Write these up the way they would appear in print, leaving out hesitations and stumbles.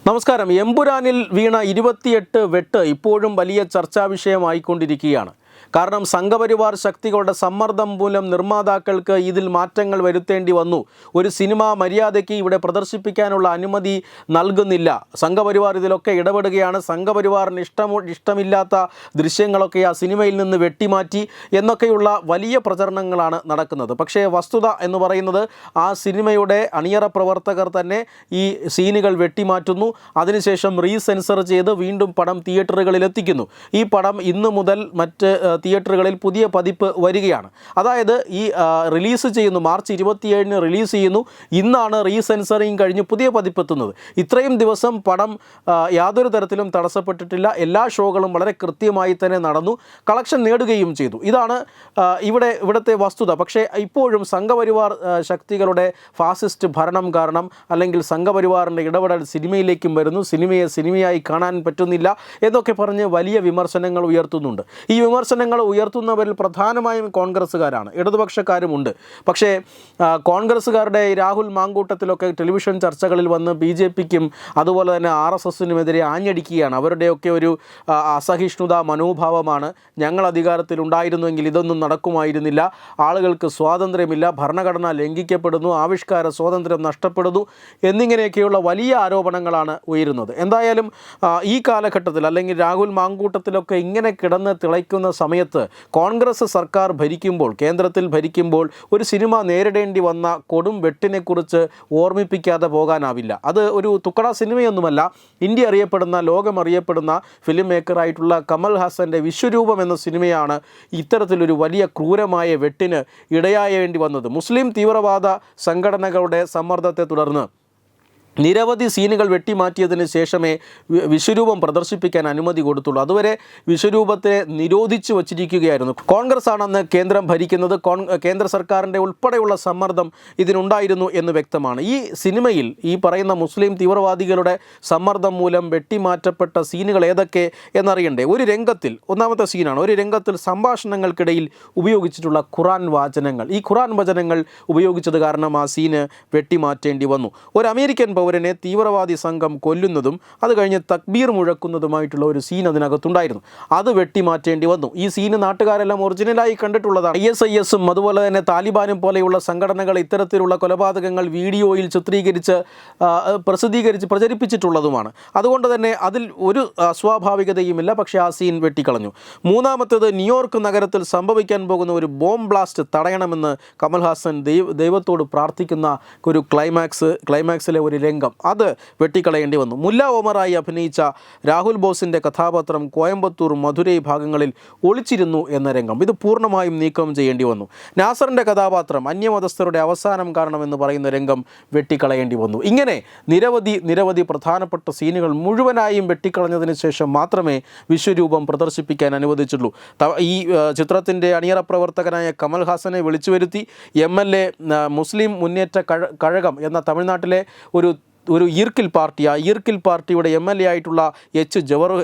നമസ്കാരം. എമ്പുരാനിൽ വീണ 28 വെട്ട് ഇപ്പോഴും വലിയ ചർച്ചാ വിഷയമായിക്കൊണ്ടിരിക്കുകയാണ്. കാരണം സംഘപരിവാർ ശക്തികളുടെ സമ്മർദ്ദം മൂലം നിർമ്മാതാക്കൾക്ക് ഇതിൽ മാറ്റങ്ങൾ വരുത്തേണ്ടി വന്നു. ഒരു സിനിമ മര്യാദയ്ക്ക് ഇവിടെ പ്രദർശിപ്പിക്കാനുള്ള അനുമതി നൽകുന്നില്ല. സംഘപരിവാർ ഇതിലൊക്കെ ഇടപെടുകയാണ്. സംഘപരിവാറിന് ഇഷ്ടമില്ലാത്ത ദൃശ്യങ്ങളൊക്കെ ആ സിനിമയിൽ നിന്ന് വെട്ടിമാറ്റി എന്നൊക്കെയുള്ള വലിയ പ്രചരണങ്ങളാണ് നടക്കുന്നത്. പക്ഷേ വസ്തുത എന്ന് പറയുന്നത് ആ സിനിമയുടെ അണിയറ പ്രവർത്തകർ തന്നെ ഈ സീനുകൾ വെട്ടിമാറ്റുന്നു. അതിനുശേഷം റീസെൻസർ ചെയ്ത് വീണ്ടും പടം തിയേറ്ററുകളിൽ എത്തിക്കുന്നു. ഈ പടം ഇന്നു മുതൽ മറ്റ് തിയേറ്ററുകളിൽ പുതിയ പതിപ്പ് വരികയാണ്. അതായത് ഈ റിലീസ് ചെയ്യുന്നു, മാർച്ച് 27 റിലീസ് ചെയ്യുന്നു. ഇന്നാണ് റീസെൻസറിങ് കഴിഞ്ഞ് പുതിയ പതിപ്പ് എത്തുന്നത്. ഇത്രയും ദിവസം പടം യാതൊരു തരത്തിലും തടസ്സപ്പെട്ടിട്ടില്ല. എല്ലാ ഷോകളും വളരെ കൃത്യമായി തന്നെ നടന്നു, കളക്ഷൻ നേടുകയും ചെയ്തു. ഇതാണ് ഇവിടുത്തെ വസ്തുത. പക്ഷേ ഇപ്പോഴും സംഘപരിവാർ ശക്തികളുടെ ഫാസിസ്റ്റ് ഭരണം കാരണം, അല്ലെങ്കിൽ സംഘപരിവാറിൻ്റെ ഇടപെടൽ സിനിമയിലേക്കും വരുന്നു, സിനിമയെ സിനിമയായി കാണാൻ പറ്റുന്നില്ല എന്നൊക്കെ പറഞ്ഞ് വലിയ വിമർശനങ്ങൾ ഉയർത്തുന്നുണ്ട്. ഈ വിമർശനങ്ങൾ ഉയർത്തുന്നവരിൽ പ്രധാനമായും കോൺഗ്രസ്സുകാരാണ്, ഇടതുപക്ഷക്കാരുമുണ്ട്. പക്ഷേ കോൺഗ്രസ്സുകാരുടെ രാഹുൽ മാങ്കൂട്ടത്തിലൊക്കെ ടെലിവിഷൻ ചർച്ചകളിൽ വന്ന് BJPക്കും അതുപോലെ തന്നെ RSSനുമെതിരെ ആഞ്ഞടിക്കുകയാണ്. അവരുടെയൊക്കെ ഒരു അസഹിഷ്ണുതാ മനോഭാവമാണ്. ഞങ്ങൾ അധികാരത്തിലുണ്ടായിരുന്നുവെങ്കിൽ ഇതൊന്നും നടക്കുമായിരുന്നില്ല, ആളുകൾക്ക് സ്വാതന്ത്ര്യമില്ല, ഭരണഘടന ലംഘിക്കപ്പെടുന്നു, ആവിഷ്കാര സ്വാതന്ത്ര്യം നഷ്ടപ്പെടുന്നു എന്നിങ്ങനെയൊക്കെയുള്ള വലിയ ആരോപണങ്ങളാണ് ഉയരുന്നത്. എന്തായാലും ഈ കാലഘട്ടത്തിൽ, അല്ലെങ്കിൽ രാഹുൽ മാങ്കൂട്ടത്തിലൊക്കെ ഇങ്ങനെ കിടന്ന് തിളയ്ക്കുന്ന സമയത്ത് കോൺഗ്രസ് സർക്കാർ ഭരിക്കുമ്പോൾ, കേന്ദ്രത്തിൽ ഭരിക്കുമ്പോൾ ഒരു സിനിമ നേരിടേണ്ടി വന്ന കൊടും വെട്ടിനെക്കുറിച്ച് ഓർമ്മിപ്പിക്കാതെ പോകാനാവില്ല. അത് ഒരു തുക്കട സിനിമയൊന്നുമല്ല. ഇന്ത്യ അറിയപ്പെടുന്ന, ലോകം അറിയപ്പെടുന്ന ഫിലിം മേക്കറായിട്ടുള്ള കമൽ ഹാസൻ്റെ വിശ്വരൂപം എന്ന സിനിമയാണ് ഇത്തരത്തിലൊരു വലിയ ക്രൂരമായ വെട്ടിന് ഇടയായേണ്ടി വന്നത്. മുസ്ലിം തീവ്രവാദ സംഘടനകളുടെ സമ്മർദ്ദത്തെ തുടർന്ന് നിരവധി സീനുകൾ വെട്ടിമാറ്റിയതിന് ശേഷമേ വിശ്വരൂപം പ്രദർശിപ്പിക്കാൻ അനുമതി കൊടുത്തുള്ളൂ. അതുവരെ വിശ്വരൂപത്തെ നിരോധിച്ചു വച്ചിരിക്കുകയായിരുന്നു. കോൺഗ്രസ് ആണെന്ന് കേന്ദ്രം ഭരിക്കുന്നത്. കേന്ദ്ര സർക്കാരിൻ്റെ ഉൾപ്പെടെയുള്ള സമ്മർദ്ദം ഇതിനുണ്ടായിരുന്നു എന്ന് വ്യക്തമാണ്. ഈ സിനിമയിൽ ഈ പറയുന്ന മുസ്ലിം തീവ്രവാദികളുടെ സമ്മർദ്ദം മൂലം വെട്ടിമാറ്റപ്പെട്ട സീനുകൾ ഏതൊക്കെ എന്നറിയണ്ടേ? ഒരു രംഗത്തിൽ, ഒന്നാമത്തെ സീനാണ്, ഒരു രംഗത്തിൽ സംഭാഷണങ്ങൾക്കിടയിൽ ഉപയോഗിച്ചിട്ടുള്ള ഖുറാൻ വാചനങ്ങൾ. ഈ ഖുറാൻ വചനങ്ങൾ ഉപയോഗിച്ചത് കാരണം ആ സീന് വെട്ടിമാറ്റേണ്ടി വന്നു. ഒരു അമേരിക്കൻ പൗരനെ തീവ്രവാദി സംഘം കൊല്ലുന്നതും അത് കഴിഞ്ഞ് തക്ബീർ മുഴക്കുന്നതുമായിട്ടുള്ള ഒരു സീൻ അതിനകത്തുണ്ടായിരുന്നു. അത് വെട്ടിമാറ്റേണ്ടി വന്നു. ഈ സീന് നാട്ടുകാരെല്ലാം ഒറിജിനലായി കണ്ടിട്ടുള്ളതാണ്. ISISും അതുപോലെ തന്നെ താലിബാനും പോലെയുള്ള സംഘടനകൾ ഇത്തരത്തിലുള്ള കൊലപാതകങ്ങൾ വീഡിയോയിൽ ചിത്രീകരിച്ച് പ്രചരിപ്പിച്ചിട്ടുള്ളതുമാണ്. അതുകൊണ്ട് തന്നെ അതിൽ ഒരു അസ്വാഭാവികതയുമില്ല. പക്ഷേ ആ സീൻ വെട്ടിക്കളഞ്ഞു. മൂന്നാമത്തേത്, ന്യൂയോർക്ക് നഗരത്തിൽ സംഭവിക്കാൻ പോകുന്ന ഒരു ബോംബ് ബ്ലാസ്റ്റ് തടയണമെന്ന് കമൽ ഹാസൻ ദൈവത്തോട് പ്രാർത്ഥിക്കുന്ന ഒരു ക്ലൈമാക്സിലെ ഒരു രംഗം, അത് വെട്ടിക്കളയേണ്ടി വന്നു. മുല്ല ഒമറായി അഭിനയിച്ച രാഹുൽ ബോസിൻ്റെ കഥാപാത്രം കോയമ്പത്തൂർ, മധുരൈ ഭാഗങ്ങളിൽ ഒളിച്ചിരുന്നു എന്ന രംഗം, ഇത് പൂർണ്ണമായും നീക്കം ചെയ്യേണ്ടി വന്നു. നാസറിൻ്റെ കഥാപാത്രം അന്യമതസ്ഥരുടെ അവസാനം കാരണമെന്ന് പറയുന്ന രംഗം വെട്ടിക്കളയേണ്ടി വന്നു. ഇങ്ങനെ നിരവധി പ്രധാനപ്പെട്ട സീനുകൾ മുഴുവനായും വെട്ടിക്കളഞ്ഞതിന് ശേഷം മാത്രമേ വിശ്വരൂപം പ്രദർശിപ്പിക്കാൻ അനുവദിച്ചുള്ളൂ. ഈ ചിത്രത്തിൻ്റെ അണിയറ പ്രവർത്തകനായ കമൽ ഹാസനെ വിളിച്ചു വരുത്തി MLA മുസ്ലിം മുന്നേറ്റ കഴകം എന്ന തമിഴ്നാട്ടിലെ ഒരു ഈർക്കിൽ പാർട്ടി, ആ ഈർക്കിൽ പാർട്ടിയുടെ MLA ആയിട്ടുള്ള H.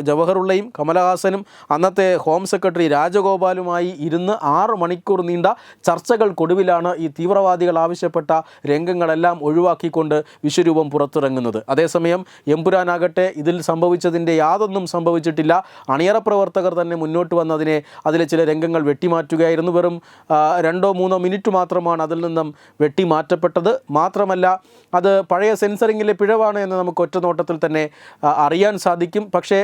ജവഹറുള്ളയും കമലഹാസനും അന്നത്തെ ഹോം സെക്രട്ടറി രാജഗോപാലുമായി ഇരുന്ന് 6 മണിക്കൂർ നീണ്ട ചർച്ചകൾക്കൊടുവിലാണ് ഈ തീവ്രവാദികൾ ആവശ്യപ്പെട്ട രംഗങ്ങളെല്ലാം ഒഴിവാക്കിക്കൊണ്ട് വിശ്വരൂപം പുറത്തിറങ്ങുന്നത്. അതേസമയം എമ്പുരാനാകട്ടെ ഇതിൽ സംഭവിച്ചതിൻ്റെ യാതൊന്നും സംഭവിച്ചിട്ടില്ല. അണിയറ പ്രവർത്തകർ തന്നെ മുന്നോട്ട് വന്നതിനെ അതിലെ ചില രംഗങ്ങൾ വെട്ടിമാറ്റുകയായിരുന്നു. വെറും 2-3 മിനിറ്റ് മാത്രമാണ് അതിൽ നിന്നും വെട്ടിമാറ്റപ്പെട്ടത്. മാത്രമല്ല, അത് പഴയ സെൻസറിങ്ങിലെ പിഴവാണ് എന്ന് നമുക്ക് ഒറ്റ നോട്ടത്തിൽ തന്നെ അറിയാൻ സാധിക്കും. പക്ഷേ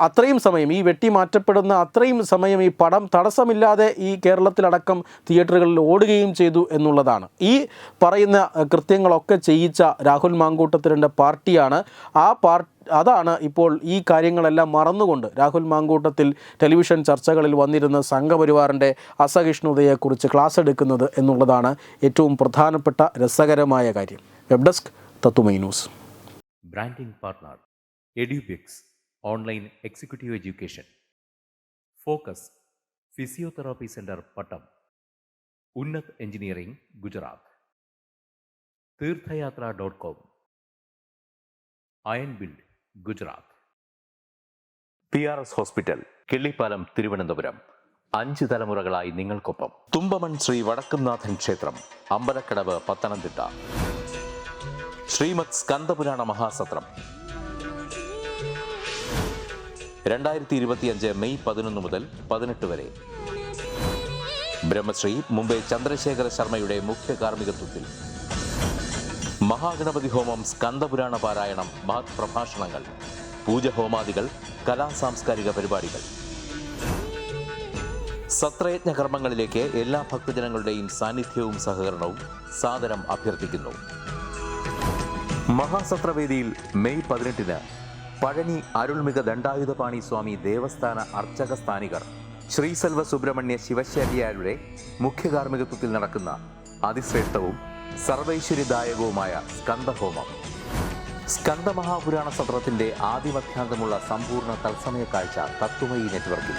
അത്രയും സമയം, ഈ വെട്ടി മാറ്റപ്പെടുന്ന അത്രയും സമയം ഈ പടം തടസ്സമില്ലാതെ ഈ കേരളത്തിലടക്കം തിയേറ്ററുകളിൽ ഓടുകയും ചെയ്തു എന്നുള്ളതാണ്. ഈ പറയുന്ന കൃത്യങ്ങളൊക്കെ ചെയ്യിച്ച രാഹുൽ മാങ്കൂട്ടത്തിൻ്റെ പാർട്ടിയാണ്. അതാണ് ഇപ്പോൾ ഈ കാര്യങ്ങളെല്ലാം മറന്നുകൊണ്ട് രാഹുൽ മാങ്കൂട്ടത്തിൽ ടെലിവിഷൻ ചർച്ചകളിൽ വന്നിരുന്ന സംഘപരിവാറിൻ്റെ അസഹിഷ്ണുതയെക്കുറിച്ച് ക്ലാസ് എടുക്കുന്നത് എന്നുള്ളതാണ് ഏറ്റവും പ്രധാനപ്പെട്ട രസകരമായ കാര്യം. വെബ് ഡെസ്ക് തത്തുമൈ news. Branding partner Edubix online executive education. Focus physiotherapy centre Pattom. Unnat engineering Gujarat. തീർത്ഥയാത്ര.com. Iron build Gujarat. PRS hospital, Killipalam, Thiruvananthapuram. 5 തലമുറകളായി നിങ്ങൾക്കൊപ്പം. തുമ്പമൺ ശ്രീ വടക്കുംനാഥൻ ക്ഷേത്രം, അമ്പലക്കടവ്, പത്തനംതിട്ട. ശ്രീമദ് സ്കന്ദപുരാണ മഹാസത്രം, 2025 മെയ് 11 മുതൽ 18 വരെ. ബ്രഹ്മശ്രീ മുംബൈ ചന്ദ്രശേഖര ശർമ്മയുടെ മുഖ്യ കാർമ്മികത്വത്തിൽ മഹാഗണപതി ഹോമം, സ്കന്ദപുരാണ പാരായണം, മഹത് പ്രഭാഷണങ്ങൾ, പൂജഹോമാദികൾ, കലാസാംസ്കാരിക പരിപാടികൾ. സത്രയജ്ഞ കർമ്മങ്ങളിലേക്ക് എല്ലാ ഭക്തജനങ്ങളുടെയും സാന്നിധ്യവും സഹകരണവും സാദരം അഭ്യർത്ഥിക്കുന്നു. മഹാസത്രവേദിയിൽ മെയ് 18 പഴനി അരുൾമിക ദണ്ഡായുധപാണി സ്വാമി ദേവസ്ഥാന അർച്ചക സ്ഥാനികർ ശ്രീസെൽവ സുബ്രഹ്മണ്യ ശിവശാരിയാരുടെ മുഖ്യ കാർമ്മികത്വത്തിൽ നടക്കുന്ന അതിശ്രേഷ്ഠവും സർവൈശ്വര്യദായകവുമായ സ്കന്ദഹോമം. സ്കന്ദമഹാപുരാണ സത്രത്തിന്റെ ആദിമധ്യാന്തമുള്ള സമ്പൂർണ്ണ തത്സമയ കാഴ്ച തത്വമയി നെറ്റ്വർക്കിൽ.